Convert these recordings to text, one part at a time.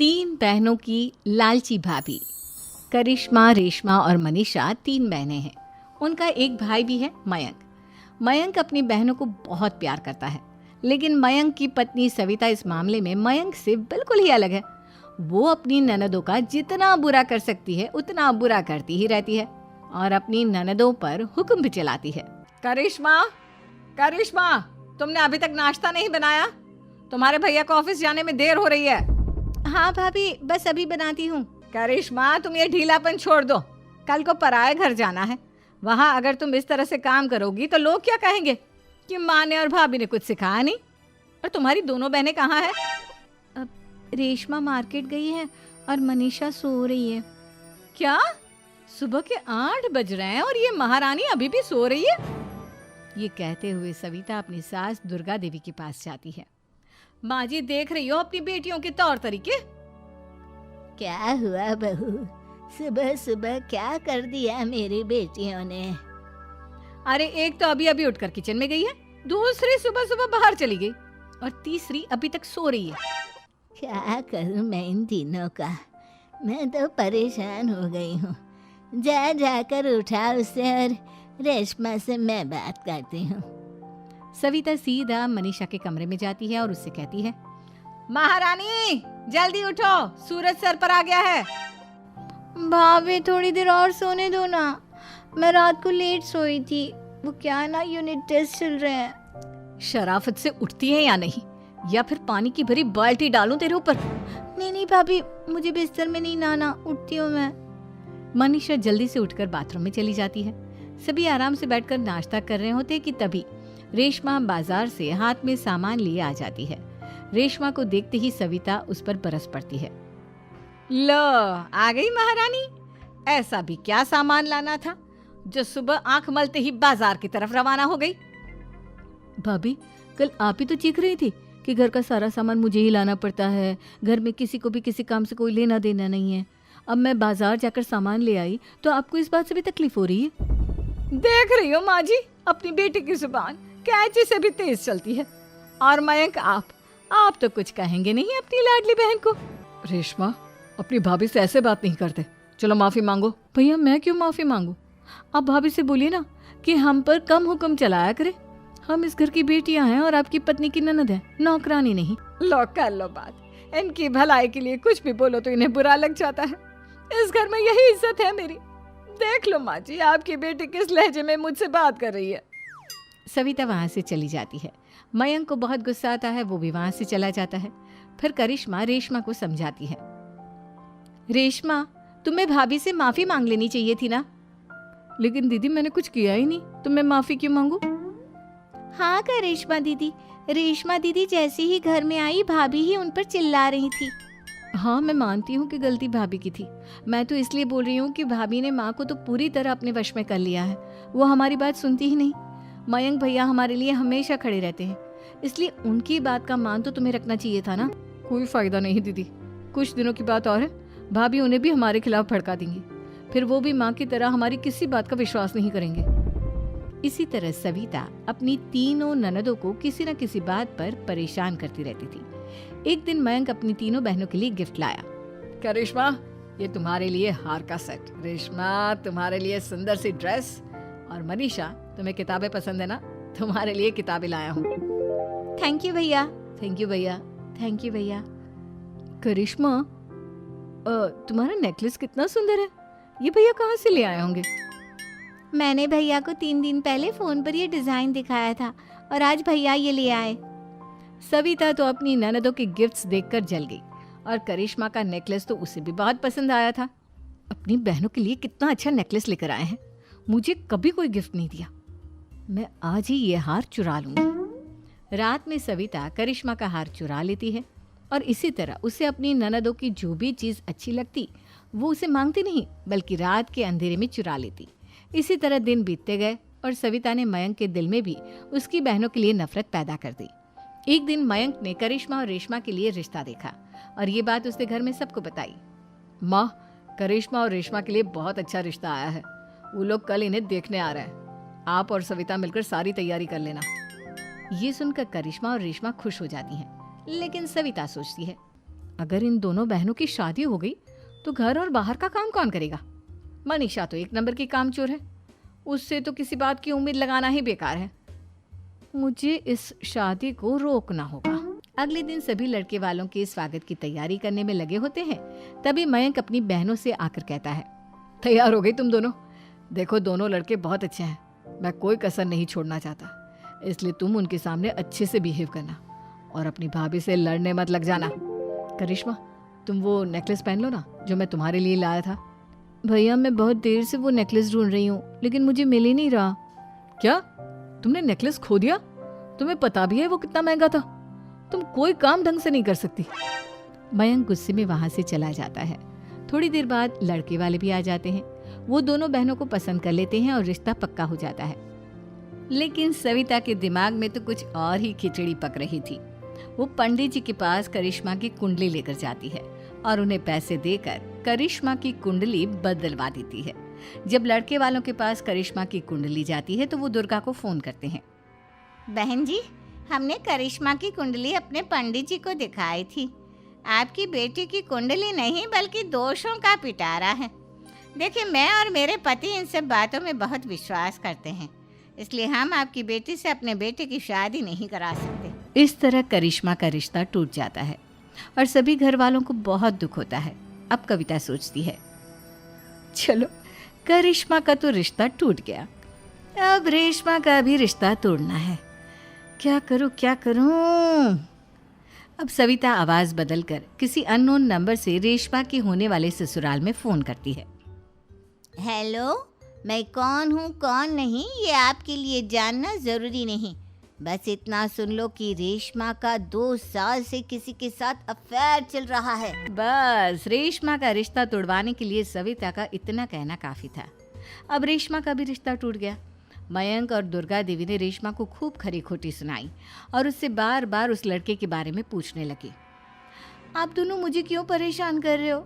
तीन बहनों की लालची भाभी। करिश्मा, रेशमा और मनीषा तीन बहनें हैं। उनका एक भाई भी है, मयंक। मयंक अपनी बहनों को बहुत प्यार करता है, लेकिन मयंक की पत्नी सविता इस मामले में मयंक से बिल्कुल ही अलग है। वो अपनी ननदों का जितना बुरा कर सकती है उतना बुरा करती ही रहती है और अपनी ननदों पर हुक्म भी चलाती है। करिश्मा, करिश्मा, तुमने अभी तक नाश्ता नहीं बनाया? तुम्हारे भैया को ऑफिस जाने में देर हो रही है। हाँ भाभी, बस अभी बनाती हूँ। करिश्मा, तुम ये ढीलापन छोड़ दो। कल को पराए घर जाना है। वहाँ अगर तुम इस तरह से काम करोगी तो लोग क्या कहेंगे कि माँ ने और भाभी ने कुछ सिखाया नहीं। और तुम्हारी दोनों बहनें कहाँ हैं? अब रेशमा मार्केट गई है और मनीषा सो रही है। क्या? सुबह के 8 बज रहे हैं और ये महारानी अभी भी सो रही है? ये कहते हुए सविता अपनी सास दुर्गा देवी के पास जाती है। माँ जी, देख रही हो अपनी बेटियों के तौर तरीके? क्या हुआ बहू, सुबह सुबह क्या कर दिया मेरी बेटियों ने? अरे एक तो अभी अभी उठकर किचन में गई है, दूसरी सुबह सुबह बाहर चली गई और तीसरी अभी तक सो रही है। क्या करूं मैं इन तीनों का? मैं तो परेशान हो गई हूँ। जा जाकर उठा उसे और रेशमा से मैं बात करती हूँ। सविता सीधा मनीषा के कमरे में जाती है और उससे कहती है, महारानी जल्दी उठो, सूरज सर पर आ गया है। भाभी थोड़ी देर और सोने दो ना, मैं रात को लेट सोई थी। वो क्या है ना, यूनिट टेस्ट चल रहे हैं। शराफत से उठती है या नहीं, या फिर पानी की भरी बाल्टी डालूं तेरे ऊपर? नहीं भाभी, मुझे बिस्तर में नहीं नहाना, उठती हूँ मैं। मनीषा जल्दी से उठकर बाथरूम में चली जाती है। सभी आराम से बैठकर नाश्ता कर रहे होते कि तभी रेशमा बाजार से हाथ में सामान लिए आ जाती है। रेशमा को देखते ही सविता उस पर बरस पड़ती है। लो, आ गई महारानी। ऐसा भी क्या सामान लाना था जो सुबह आंख मलते ही बाजार की तरफ रवाना हो गई? भाभी, कल आप ही तो चीख रही थी कि घर का सारा सामान मुझे ही लाना पड़ता है, घर में किसी को भी किसी काम से कोई लेना देना नहीं है। अब मैं बाजार जाकर सामान ले आई तो आपको इस बात से भी तकलीफ हो रही है? देख रही हो माँ जी, अपनी बेटी की जुबान कैंची से भी तेज चलती है। और मयंक, आप तो कुछ कहेंगे नहीं अपनी लाडली बहन को? रेशमा, अपनी भाभी से ऐसे बात नहीं करते। चलो माफी मांगो। भैया, मैं क्यों माफी मांगू? आप भाभी से बोलिए ना कि हम पर कम हुक्म चलाया करे। हम इस घर की बेटियां हैं और आपकी पत्नी की ननद है, नौकरानी नहीं। लो कर लो बात। इनकी भलाई के लिए कुछ भी बोलो तो इन्हें बुरा लग जाता है। इस घर में यही इज्जत है मेरी। देख लो माँ जी, आपकी बेटी किस लहजे में मुझसे बात कर रही है। सविता वहां से चली जाती है। मयंक को बहुत गुस्सा आता है, वो भी वहां से चला जाता है। फिर करिश्मा रेशमा को समझाती है, रेशमा, तुम्हें भाभी से माफी मांग लेनी चाहिए थी ना। लेकिन दीदी, मैंने कुछ किया ही नहीं, तो मैं माफी क्यों मांगू? हाँ करिश्मा दीदी, रेशमा दीदी जैसे ही घर में आई भाभी ही उन पर चिल्ला रही थी। हाँ, मैं मानती हूँ कि गलती भाभी की थी। मैं तो इसलिए बोल रही हूँ कि भाभी ने माँ को तो पूरी तरह अपने वश में कर लिया है। वो हमारी बात सुनती ही नहीं। मयंक भैया हमारे लिए हमेशा खड़े रहते हैं, इसलिए उनकी बात का मान तो तुम्हें रखना चाहिए था ना। कोई फायदा नहीं दीदी, कुछ दिनों की बात और है, भाभी उन्हें भी हमारे खिलाफ भड़का देंगी। फिर वो भी माँ की तरह हमारी किसी बात का विश्वास नहीं करेंगे। इसी तरह सविता अपनी तीनों ननदों को किसी न किसी बात पर परेशान करती रहती थी। एक दिन मयंक अपनी तीनों बहनों के लिए गिफ्ट लाया। करिश्मा, ये तुम्हारे लिए हार का सेट। रेशमा, तुम्हारे लिए सुंदर सी ड्रेस। और मनीषा, तुम्हें किताबें पसंद है ना, तुम्हारे लिए किताबें लाया हूँ। थैंक यू भैया। थैंक यू भैया। थैंक यू भैया। करिश्मा, तुम्हारा नेकलेस कितना सुंदर है। ये भैया कहाँ से ले आए होंगे? मैंने भैया को 3 दिन पहले फोन पर ये डिजाइन दिखाया था और आज भैया ये ले आए। सविता तो अपनी ननदों के गिफ्ट्स देखकर जल गई और करिश्मा का नेकलेस तो उसे भी बहुत पसंद आया था। अपनी बहनों के लिए कितना अच्छा नेकलेस लेकर आए हैं, मुझे कभी कोई गिफ्ट नहीं दिया। मैं आज ही ये हार चुरा लूंगी। रात में सविता करिश्मा का हार चुरा लेती है और इसी तरह उसे अपनी ननदों की जो भी चीज़ अच्छी लगती वो उसे मांगती नहीं, बल्कि रात के अंधेरे में चुरा लेती। इसी तरह दिन बीतते गए और सविता ने मयंक के दिल में भी उसकी बहनों के लिए नफरत पैदा कर दी। एक दिन मयंक ने करिश्मा और रेशमा के लिए रिश्ता देखा और ये बात उसने घर में सबको बताई। माँ, करिश्मा और रेशमा के लिए बहुत अच्छा रिश्ता आया है। वो लोग कल इन्हें देखने आ रहे हैं। आप और सविता मिलकर सारी तैयारी कर लेना। ये सुनकर करिश्मा और रेशमा खुश हो जाती हैं, लेकिन सविता सोचती है, अगर इन दोनों बहनों की शादी हो गई तो घर और बाहर का काम कौन करेगा? मनीषा तो एक नंबर की कामचोर है, उससे तो किसी बात की उम्मीद लगाना ही बेकार है। मुझे इस शादी को रोकना होगा। अगले दिन सभी लड़के वालों के स्वागत की तैयारी करने में लगे होते हैं। तभी मयंक अपनी बहनों से आकर कहता है, तैयार हो गई तुम दोनों? देखो दोनों लड़के बहुत अच्छे हैं, मैं कोई कसर नहीं छोड़ना चाहता, इसलिए तुम उनके सामने अच्छे से बिहेव करना और अपनी भाभी से लड़ने मत लग जाना। करिश्मा, तुम वो नेकलेस पहन लो ना जो मैं तुम्हारे लिए लाया था। भैया मैं बहुत देर से वो नेकलेस ढूंढ रही हूँ, लेकिन मुझे मिल ही नहीं रहा। क्या तुमने नेकलेस खो दिया? तुम्हें पता भी है वो कितना महंगा था? तुम कोई काम ढंग से नहीं कर सकती। मयंक गुस्से में वहां से चला जाता है। थोड़ी देर बाद लड़के वाले भी आ जाते हैं। वो दोनों बहनों को पसंद कर लेते हैं और रिश्ता पक्का हो जाता है। लेकिन सविता के दिमाग में तो कुछ और ही खिचड़ी पक रही थी। वो पंडित जी के पास करिश्मा की कुंडली लेकर जाती है और उन्हें पैसे देकर करिश्मा की कुंडली बदलवा देती है। जब लड़के वालों के पास करिश्मा की कुंडली जाती है तो वो दुर्गा को फोन करते हैं। बहन जी, हमने करिश्मा की कुंडली अपने पंडित जी को दिखाई थी। आपकी बेटी की कुंडली नहीं बल्कि दोषों का पिटारा है। देखिए, मैं और मेरे पति इन सब बातों में बहुत विश्वास करते हैं, इसलिए हम आपकी बेटी से अपने बेटे की शादी नहीं करा सकते। इस तरह करिश्मा का रिश्ता टूट जाता है और सभी घर वालों को बहुत दुख होता है। अब कविता सोचती है, चलो करिश्मा का तो रिश्ता टूट गया, अब रेशमा का भी रिश्ता तोड़ना है। क्या करूं? अब सविता आवाज बदलकर किसी अननोन नंबर से रेशमा के होने वाले ससुराल में फोन करती है। हेलो, मैं कौन हूँ कौन नहीं ये आपके लिए जानना ज़रूरी नहीं, बस इतना सुन लो कि रेशमा का 2 साल से किसी के साथ अफेयर चल रहा है। बस रेशमा का रिश्ता तोड़वाने के लिए सविता का इतना कहना काफी था। अब रेशमा का भी रिश्ता टूट गया। मयंक और दुर्गा देवी ने रेशमा को खूब खरी खोटी सुनाई और उससे बार बार उस लड़के के बारे में पूछने लगी। आप दोनों मुझे क्यों परेशान कर रहे हो?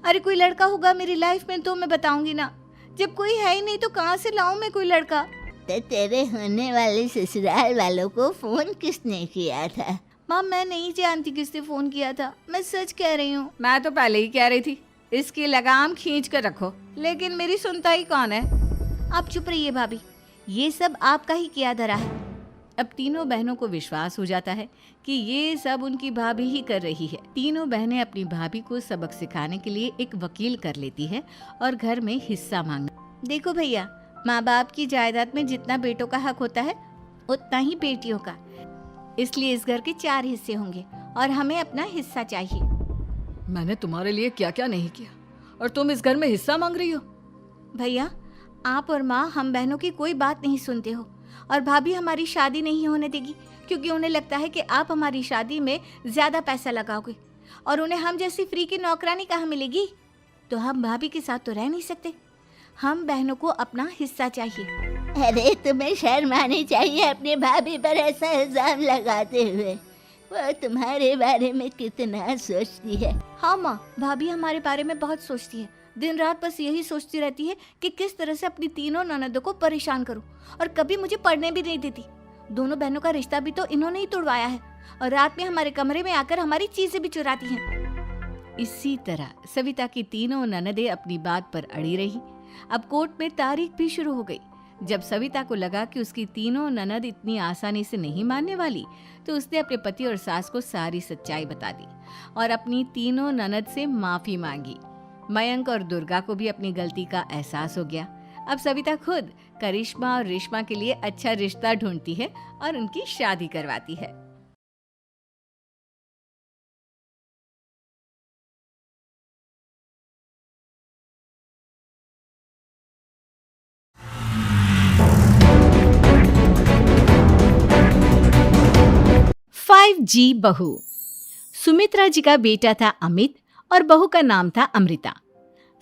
अरे कोई लड़का होगा मेरी लाइफ में तो मैं बताऊंगी ना, जब कोई है ही नहीं तो कहाँ से लाऊं मैं कोई लड़का? तो तेरे होने वाले ससुराल वालों को फोन किसने किया था? माँ, मैं नहीं जानती किसने फोन किया था, मैं सच कह रही हूँ। मैं तो पहले ही कह रही थी इसकी लगाम खींच कर रखो, लेकिन मेरी सुनता ही कौन है। आप चुप रहिए भाभी, ये सब आपका ही किया धरा है। अब तीनों बहनों को विश्वास हो जाता है कि ये सब उनकी भाभी ही कर रही है। तीनों बहनें अपनी भाभी को सबक सिखाने के लिए एक वकील कर लेती है और घर में हिस्सा मांगना। देखो भैया, माँ बाप की जायदाद में जितना बेटों का हक होता है उतना ही बेटियों का, इसलिए इस घर के 4 हिस्से होंगे और हमें अपना हिस्सा चाहिए। मैंने तुम्हारे लिए क्या क्या नहीं किया और तुम इस घर में हिस्सा मांग रही हो? भैया, आप और माँ हम बहनों की कोई बात नहीं सुनते हो और भाभी हमारी शादी नहीं होने देगी क्योंकि उन्हें लगता है कि आप हमारी शादी में ज्यादा पैसा लगाओगे और उन्हें हम जैसी फ्री की नौकरानी कहाँ मिलेगी। तो हम भाभी के साथ तो रह नहीं सकते, हम बहनों को अपना हिस्सा चाहिए। अरे तुम्हें शर्म आनी चाहिए अपने भाभी पर ऐसा इल्जाम लगाते हुए। वो तुम्हारे बारे में कितना सोचती है। हाँ माँ, भाभी हमारे बारे में बहुत सोचती है, दिन रात बस यही सोचती रहती है कि किस तरह से अपनी तीनों ननदों को परेशान करूं और कभी मुझे पढ़ने भी नहीं देती। दोनों बहनों का रिश्ता भी तो इन्होंने ही तोड़वाया है और रात में हमारे कमरे में आकर हमारी चीजें भी चुराती हैं। इसी तरह सविता की तीनों ननदें अपनी बात पर अड़ी रही। अब कोर्ट में तारीख भी शुरू हो गई। जब सविता को लगा कि उसकी तीनों ननद इतनी आसानी से नहीं मानने वाली, तो उसने अपने पति और सास को सारी सच्चाई बता दी और अपनी तीनों ननद से माफी मांगी। मयंक और दुर्गा को भी अपनी गलती का एहसास हो गया। अब सविता खुद करिश्मा और रेशमा के लिए अच्छा रिश्ता ढूंढती है और उनकी शादी करवाती है। जी बहू। सुमित्रा जी का बेटा था अमित और बहू का नाम था अमृता।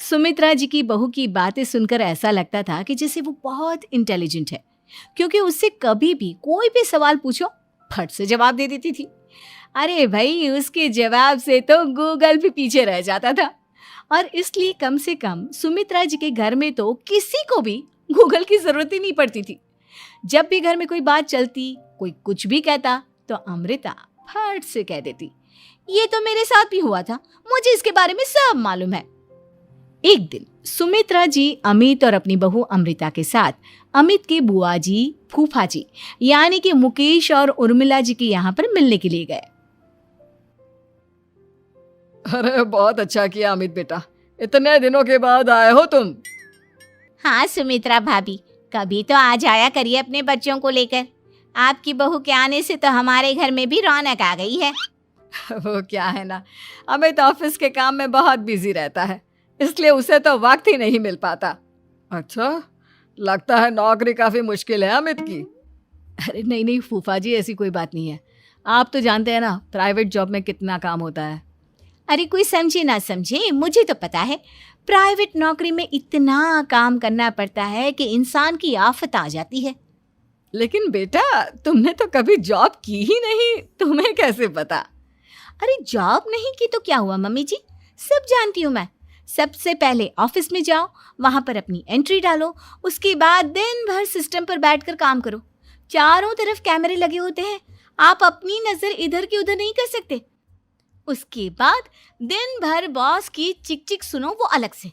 सुमित्रा जी की बहू की बातें सुनकर ऐसा लगता था कि जैसे वो बहुत इंटेलिजेंट है, क्योंकि उससे कभी भी कोई भी सवाल पूछो फट से जवाब दे देती थी। अरे भाई, उसके जवाब से तो गूगल भी पीछे रह जाता था। और इसलिए कम से कम सुमित्रा जी के घर में तो किसी को भी गूगल की जरूरत ही नहीं पड़ती थी। जब भी घर में कोई बात चलती, कोई कुछ भी कहता, तो अमृता फट से कह देती, ये तो मेरे साथ भी हुआ था, मुझे इसके बारे में सब मालूम है। एक दिन सुमित्रा जी अमित और अपनी बहू अमृता के साथ अमित के बुआ जी, फूफा जी यानी कि मुकेश और उर्मिला जी के यहाँ पर मिलने के लिए गए। अरे बहुत अच्छा किया अमित बेटा, इतने दिनों के बाद आए हो तुम। हाँ सुमित्रा भाभी, कभी तो आ जाया करिए अपने बच्चों को लेकर। आपकी बहू के आने से तो हमारे घर में भी रौनक आ गई है। वो क्या है ना, अमित ऑफिस के काम में बहुत बिजी रहता है, इसलिए उसे तो वक्त ही नहीं मिल पाता। अच्छा, लगता है नौकरी काफी मुश्किल है अमित की। अरे नहीं नहीं फूफा जी, ऐसी कोई बात नहीं है। आप तो जानते हैं ना प्राइवेट जॉब में कितना काम होता है। अरे कोई समझे ना समझे, मुझे तो पता है प्राइवेट नौकरी में इतना काम करना पड़ता है कि इंसान की आफत आ जाती है। लेकिन बेटा तुमने तो कभी जॉब की ही नहीं, तुम्हें कैसे पता? अरे जॉब नहीं की तो क्या हुआ मम्मी जी, सब जानती हूँ मैं। सबसे पहले ऑफिस में जाओ, वहां पर अपनी एंट्री डालो, उसके बाद दिन भर सिस्टम पर बैठकर काम करो। चारों तरफ कैमरे लगे होते हैं, आप अपनी नजर इधर की उधर नहीं कर सकते। उसके बाद दिन भर बॉस की चिक चिक सुनो, वो अलग से।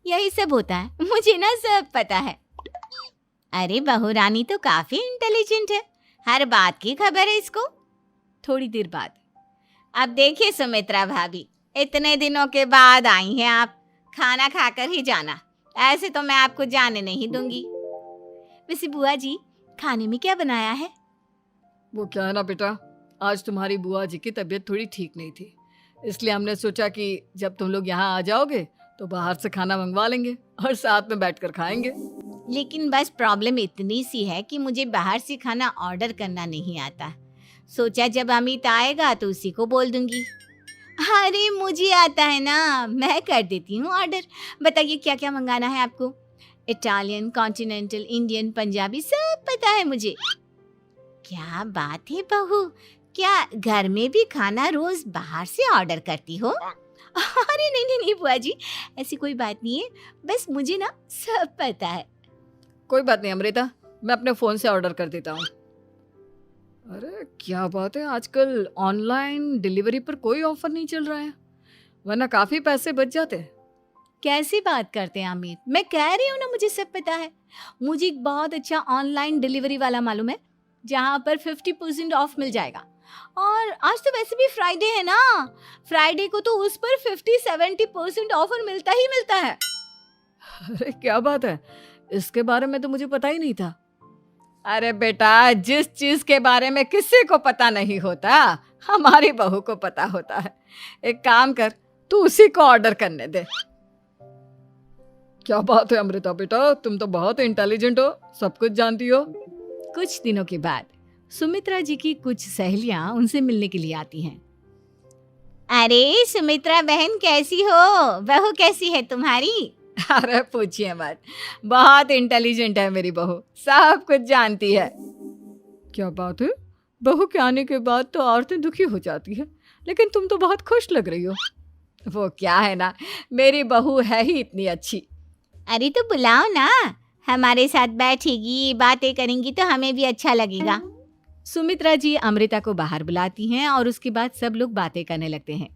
यही सब होता है, मुझे ना सब पता है। अरे बहू रानी तो काफी इंटेलिजेंट है, हर बात की खबर है इसको। थोड़ी देर बाद अब देखिए सुमित्रा भाभी, इतने दिनों के बाद आई हैं आप, खाना खाकर ही जाना, ऐसे तो मैं आपको जाने नहीं दूंगी। वैसे बुआ जी खाने में क्या बनाया है? वो क्या है ना बेटा, आज तुम्हारी बुआ जी की तबीयत थोड़ी ठीक नहीं थी, इसलिए हमने सोचा कि जब तुम लोग यहाँ आ जाओगे तो बाहर से खाना मंगवा लेंगे और साथ में बैठकर खाएंगे। लेकिन बस प्रॉब्लम इतनी सी है कि मुझे बाहर से खाना ऑर्डर करना नहीं आता। सोचा जब अमित आएगा तो उसी को बोल दूंगी। अरे मुझे आता है ना, मैं कर देती हूँ ऑर्डर। बताइए क्या क्या मंगाना है आपको? इटालियन, कॉन्टिनेंटल, इंडियन, पंजाबी, सब पता है मुझे। क्या बात है बहू, क्या घर में भी खाना रोज बाहर से ऑर्डर करती हो? अरे नहीं नहीं नहीं बुआ जी, ऐसी कोई बात नहीं है, बस मुझे ना सब पता है। कोई बात नहीं अमृता, मैं अपने फोन से ऑर्डर कर देता हूँ। अरे क्या बात है, आजकल ऑनलाइन डिलीवरी पर कोई ऑफर नहीं चल रहा है, वरना काफी पैसे बच जाते। कैसी बात करते हैं अमित, मैं कह रही हूँ ना मुझे सब पता है। मुझे एक बहुत अच्छा ऑनलाइन डिलीवरी वाला मालूम है, जहाँ पर 50% ऑफ मिल जाएगा। और आज तो वैसे भी फ्राइडे है ना, फ्राइडे को तो उस पर 50-70% ऑफर मिलता ही मिलता है। अरे क्या बात है, इसके बारे में तो मुझे पता ही नहीं था। अरे बेटा, जिस चीज के बारे में किसी को पता नहीं होता, हमारी बहू को पता होता है। एक काम कर, तू उसी को ऑर्डर करने दे। क्या बात है अमृता बेटा, तुम तो बहुत इंटेलिजेंट हो, सब कुछ जानती हो। कुछ दिनों के बाद सुमित्रा जी की कुछ सहेलियां उनसे मिलने के लिए आती हैं। अरे सुमित्रा बहन कैसी हो, बहू कैसी है तुम्हारी? अरे पूछिए मत, बहुत इंटेलिजेंट है मेरी बहू, सब कुछ जानती है। क्या बात है, बहू के आने के बाद तो औरतें दुखी हो जाती है, लेकिन तुम तो बहुत खुश लग रही हो। वो क्या है ना, मेरी बहू है ही इतनी अच्छी। अरे तो बुलाओ ना, हमारे साथ बैठेगी, बातें करेंगी तो हमें भी अच्छा लगेगा। सुमित्रा जी अमृता को बाहर बुलाती हैं और उसके बाद सब लोग बातें करने लगते हैं।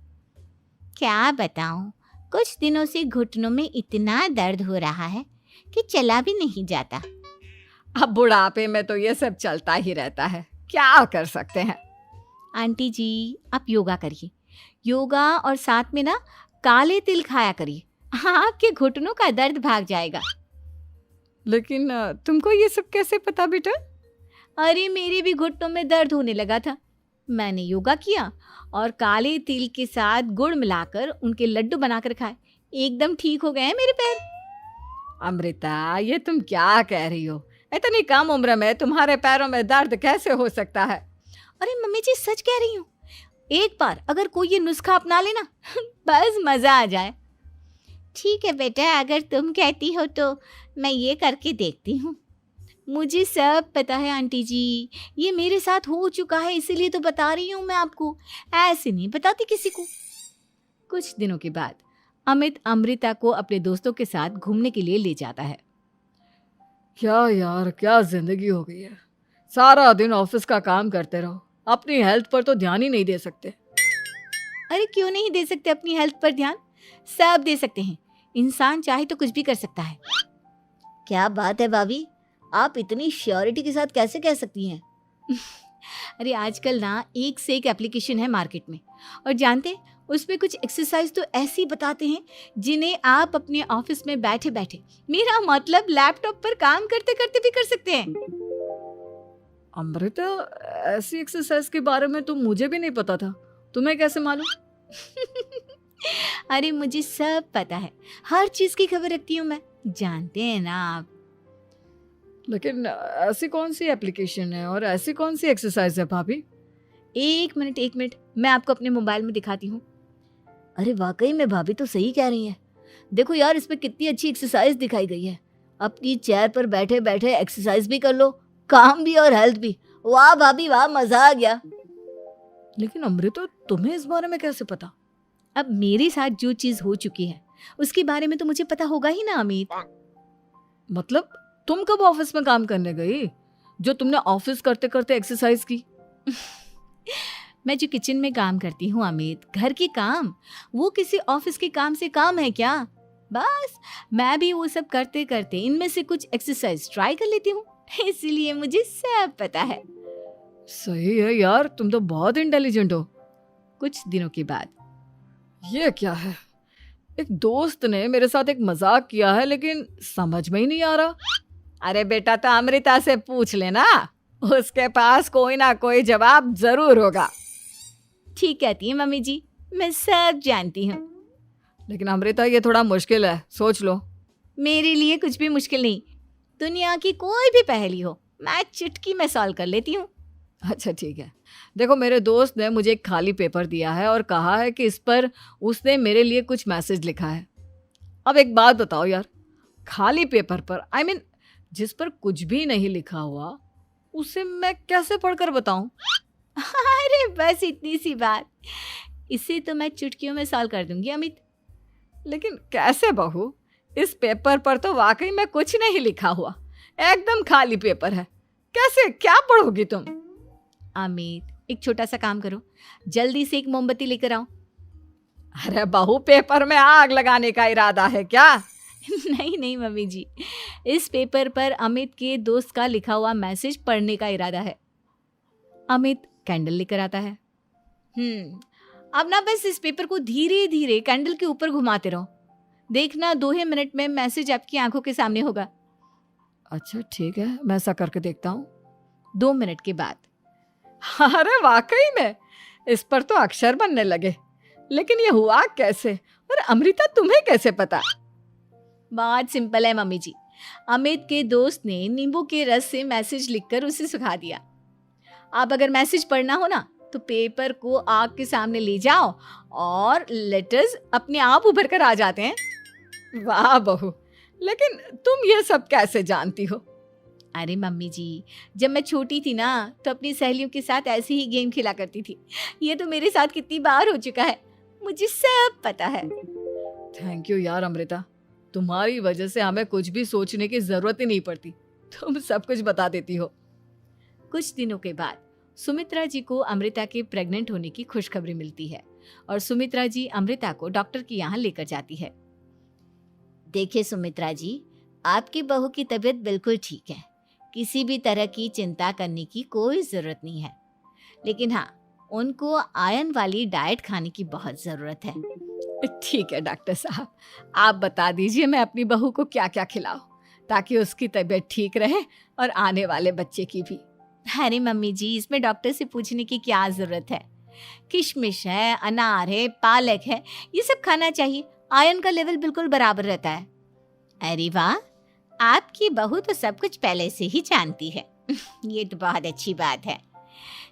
क्या बताऊं, कुछ दिनों से घुटनों में इतना दर्द हो रहा है कि चला भी नहीं जाता। अब बुढ़ापे में तो ये सब चलता ही रहता है, क्या कर सकते हैं। आंटी जी आप योगा करिए, योगा और साथ में ना काले तिल खाया करिए, आपके घुटनों का दर्द भाग जाएगा। लेकिन तुमको ये सब कैसे पता बेटा? अरे मेरे भी घुटनों में दर्द होने लगा था, मैंने योगा किया और काले तिल के साथ गुड़ मिलाकर उनके लड्डू बनाकर खाए, एकदम ठीक हो गए हैं मेरे पैर। अमृता ये तुम क्या कह रही हो, इतनी कम उम्र में तुम्हारे पैरों में दर्द कैसे हो सकता है? अरे मम्मी जी सच कह रही हूँ, एक बार अगर कोई ये नुस्खा अपना लेना बस मजा आ जाए। ठीक है बेटा, अगर तुम कहती हो तो मैं ये करके देखती हूँ। मुझे सब पता है आंटी जी, ये मेरे साथ हो चुका है, इसीलिए तो बता रही हूँ मैं आपको, ऐसे नहीं बताती किसी को। कुछ दिनों के बाद अमित अमृता को अपने दोस्तों के साथ घूमने के लिए ले जाता है। क्या यार, क्या जिंदगी हो गई है, सारा दिन ऑफिस का काम करते रहो, अपनी हेल्थ पर तो ध्यान ही नहीं दे सकते। अरे क्यों नहीं दे सकते अपनी हेल्थ पर ध्यान? सब दे सकते हैं। इंसान चाहे तो कुछ भी कर सकता है। क्या बात है भाभी, आप इतनी श्योरिटी के साथ कैसे कह सकती हैं? अरे आजकल ना एक से एक एप्लीकेशन है मार्केट में, और जानते हैं उसमें कुछ एक्सरसाइज तो ऐसी बताते हैं जिन्हें आप अपने ऑफिस में बैठे बैठे, मेरा मतलब लैपटॉप पर काम करते करते भी कर सकते हैं। अमृता, ऐसी एक्सरसाइज के बारे में तो मुझे भी नहीं पता था, तुम्हें कैसे मालूम? अरे मुझे सब पता है, हर चीज की खबर रखती हूँ मैं, जानते हैं ना आप। लेकिन ऐसी कौन सी एप्लीकेशन है और ऐसी कौन सी एक्सरसाइज है भाभी? एक मिनट, मैं आपको अपने मोबाइल में दिखाती हूँ। अरे वाकई में भाभी तो सही कह रही हैं। देखो यार, इसमें कितनी अच्छी एक्सरसाइज दिखाई गई है। अपनी चेयर पर बैठे बैठे एक्सरसाइज भी कर लो, काम भी और हेल्थ भी। वाह भाभी वाह, मजा आ गया। लेकिन अमृता, तुम्हें इस बारे में कैसे पता? अब मेरे साथ जो चीज हो चुकी है उसके बारे में तो मुझे पता होगा ही ना अमित। मतलब तुम कब ऑफिस में काम करने गई जो तुमने ऑफिस करते करते एक्सरसाइज की? मैं जो किचन में काम करती हूँ अमित, घर के काम, वो किसी ऑफिस के काम से काम है क्या? बस मैं भी वो सब करते करते इनमें से कुछ एक्सरसाइज ट्राई कर लेती हूँ, इसीलिए मुझे सब पता है। सही है यार, तुम तो बहुत इंटेलिजेंट हो। कुछ दिनों के बाद, ये क्या है? एक दोस्त ने मेरे साथ एक मजाक किया है, लेकिन समझ में ही नहीं आ रहा। अरे बेटा, तो अमृता से पूछ लेना, उसके पास कोई ना कोई जवाब जरूर होगा। ठीक कहती है मम्मी जी, मैं सब जानती हूँ। लेकिन अमृता, ये थोड़ा मुश्किल है, सोच लो। मेरे लिए कुछ भी मुश्किल नहीं, दुनिया की कोई भी पहेली हो मैं चुटकी में सॉल्व कर लेती हूँ। अच्छा ठीक है, देखो मेरे दोस्त ने मुझे एक खाली पेपर दिया है और कहा है कि इस पर उसने मेरे लिए कुछ मैसेज लिखा है। अब एक बात बताओ यार, खाली पेपर पर, I mean, जिस पर कुछ भी नहीं लिखा हुआ, उसे मैं कैसे पढ़कर बताऊं? अरे बस इतनी सी बात, इसे तो मैं चुटकियों में सॉल्व कर दूंगी अमित। लेकिन कैसे बहू? इस पेपर पर तो वाकई में कुछ नहीं लिखा हुआ, एकदम खाली पेपर है, कैसे, क्या पढ़ोगी तुम? अमित, एक छोटा सा काम करो, जल्दी से एक मोमबत्ती लेकर आओ। अरे बहू, पेपर में आग लगाने का इरादा है क्या? नहीं मम्मी जी, इस पेपर पर अमित के दोस्त का लिखा हुआ मैसेज पढ़ने का इरादा है। अमित कैंडल लेकर आता है। अब ना बस इस पेपर को धीरे धीरे कैंडल के ऊपर घुमाते रहो, देखना 2 ही मिनट में मैसेज आपकी आंखों के सामने होगा। अच्छा ठीक है, मैं ऐसा करके देखता हूँ। 2 मिनट के बाद, अरे वाकई में इस पर तो अक्षर बनने लगे, लेकिन ये हुआ कैसे? और अमृता, तुम्हें कैसे पता? बात सिंपल है मम्मी जी, अमित के दोस्त ने नींबू के रस से मैसेज लिखकर उसे सुखा दिया। आप अगर मैसेज पढ़ना हो ना तो पेपर को आग के सामने ले जाओ और लेटर्स अपने आप उभर कर आ जाते हैं। वाह बहू, लेकिन तुम ये सब कैसे जानती हो? अरे मम्मी जी, जब मैं छोटी थी ना तो अपनी सहेलियों के साथ ऐसे ही गेम खेला करती थी। ये तो मेरे साथ कितनी बार हो चुका है, मुझे सब पता है। थैंक यू यार अमृता, तुम्हारी वजह से हमें कुछ भी सोचने की जरूरत ही नहीं पड़ती, तुम सब कुछ बता देती हो। कुछ दिनों के बाद सुमित्रा जी को अमृता के प्रेग्नेंट होने की खुशखबरी मिलती है और सुमित्रा जी अमृता को डॉक्टर के यहाँ लेकर जाती है। देखिए सुमित्रा जी, आपकी बहू की तबीयत बिल्कुल ठीक है, किसी भी तरह की चिंता करने की कोई ज़रूरत नहीं है। लेकिन हाँ, उनको आयरन वाली डाइट खाने की बहुत ज़रूरत है। ठीक है डॉक्टर साहब, आप बता दीजिए मैं अपनी बहू को क्या क्या खिलाऊं ताकि उसकी तबीयत ठीक रहे और आने वाले बच्चे की भी। अरे मम्मी जी, इसमें डॉक्टर से पूछने की क्या ज़रूरत है? किशमिश है, अनार है, पालक है, ये सब खाना चाहिए, आयरन का लेवल बिल्कुल बराबर रहता है। अरे वाह, आपकी बहू तो सब कुछ पहले से ही जानती है। ये तो बहुत अच्छी बात है।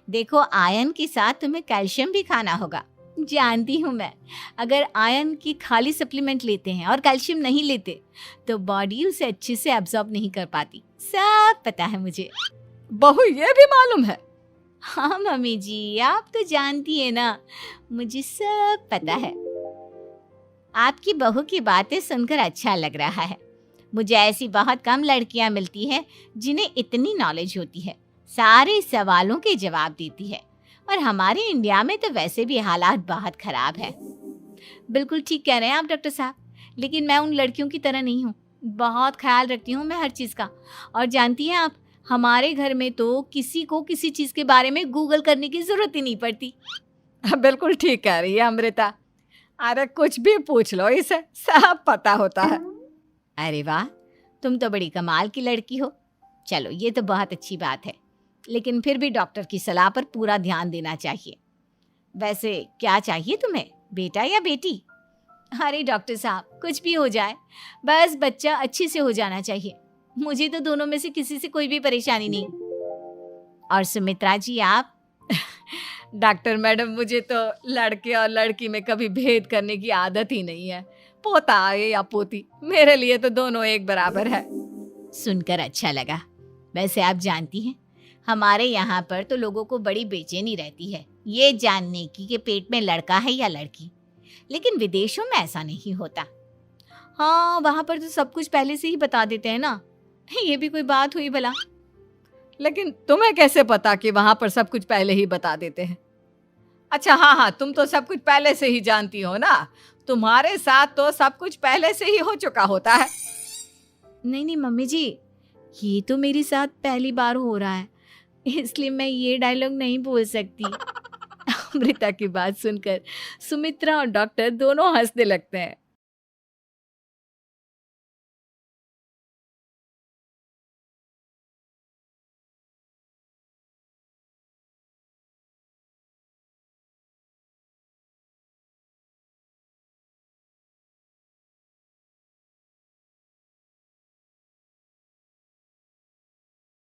देखो, आयरन के साथ तुम्हें कैल्शियम भी खाना होगा। जानती हूँ मैं, अगर आयरन की खाली सप्लीमेंट लेते हैं और कैल्शियम नहीं लेते तो बॉडी उसे अच्छे से एब्जॉर्ब नहीं कर पाती, सब पता है मुझे। बहू, ये भी मालूम है? हाँ मम्मी जी, आप तो जानती है ना, मुझे सब पता है। आपकी बहू की बातें सुनकर अच्छा लग रहा है। मुझे ऐसी बहुत कम लड़कियां मिलती हैं जिन्हें इतनी नॉलेज होती है, सारे सवालों के जवाब देती है और हमारे इंडिया में तो वैसे भी हालात बहुत खराब है। बिल्कुल ठीक कह रहे हैं आप डॉक्टर साहब, लेकिन मैं उन लड़कियों की तरह नहीं हूँ। बहुत ख्याल रखती हूँ मैं हर चीज़ का। और जानती हैं आप, हमारे घर में तो किसी को किसी चीज़ के बारे में गूगल करने की ज़रूरत ही नहीं पड़ती। बिल्कुल ठीक कह रही है अमृता। अरे कुछ भी पूछ लो, इसे सब पता होता है। अरे वाह, तुम तो बड़ी कमाल की लड़की हो। चलो ये तो बहुत अच्छी बात है, लेकिन फिर भी डॉक्टर की सलाह पर पूरा ध्यान देना चाहिए। वैसे क्या चाहिए तुम्हें, बेटा या बेटी? अरे डॉक्टर साहब, कुछ भी हो जाए, बस बच्चा अच्छे से हो जाना चाहिए। मुझे तो दोनों में से किसी से कोई भी परेशानी नहीं। और सुमित्रा जी आप? डॉक्टर मैडम, मुझे तो लड़के और लड़की में कभी भेद करने की आदत ही नहीं है। पोता आए या पोती, मेरे लिए तो दोनों एक बराबर है। सुनकर अच्छा लगा। वैसे आप जानती हैं, हमारे यहाँ पर तो लोगों को बड़ी बेचैनी रहती है ये जानने की कि पेट में लड़का है या लड़की, लेकिन विदेशों में ऐसा नहीं होता। हाँ, वहाँ पर तो सब कुछ पहले से ही बता देते हैं ना। ये भी कोई बात हुई भला? लेकिन तुम्हें कैसे पता कि वहां पर सब कुछ पहले ही बता देते हैं? अच्छा हाँ, तुम तो सब कुछ पहले से ही जानती हो ना। तुम्हारे साथ तो सब कुछ पहले से ही हो चुका होता है। नहीं मम्मी जी, ये तो मेरे साथ पहली बार हो रहा है, इसलिए मैं ये डायलॉग नहीं बोल सकती। अमृता की बात सुनकर सुमित्रा और डॉक्टर दोनों हंसने लगते हैं